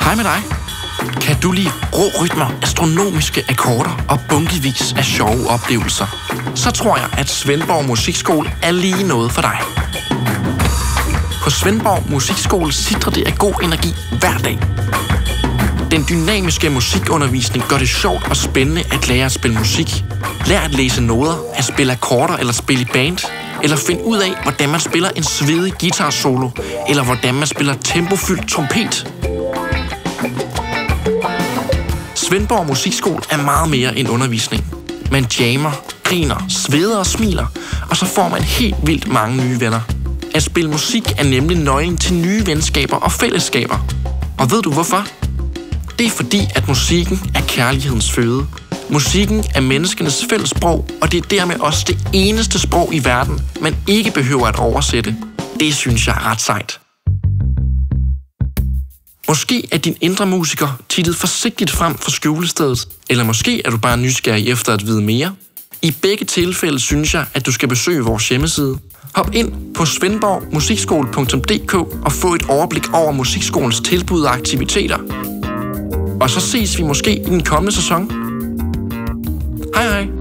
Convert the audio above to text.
Hej med dig. Kan du lide rå rytmer, astronomiske akkorder og bunkevis af sjove oplevelser? Så tror jeg, at Svendborg Musikskole er lige noget for dig. På Svendborg Musikskole sidder det af god energi hver dag. Den dynamiske musikundervisning gør det sjovt og spændende at lære at spille musik. Lær at læse noder, at spille akkorder eller spille i band. Eller finde ud af, hvordan man spiller en svedig guitar-solo. Eller hvordan man spiller tempofyldt trompet. Svendborg Musikskole er meget mere end undervisning. Man jammer, griner, sveder og smiler, og så får man helt vildt mange nye venner. At spille musik er nemlig nøglen til nye venskaber og fællesskaber. Og ved du hvorfor? Det er fordi, at musikken er kærlighedens føde. Musikken er menneskenes fælles sprog, og det er dermed også det eneste sprog i verden, man ikke behøver at oversætte. Det synes jeg er ret sejt. Måske er din indre musiker tittet forsigtigt frem for skjulestedet, eller måske er du bare nysgerrig efter at vide mere. I begge tilfælde synes jeg, at du skal besøge vores hjemmeside. Hop ind på svendborgmusikskole.dk og få et overblik over musikskolens tilbud og aktiviteter. Og så ses vi måske i den kommende sæson. Hej hej!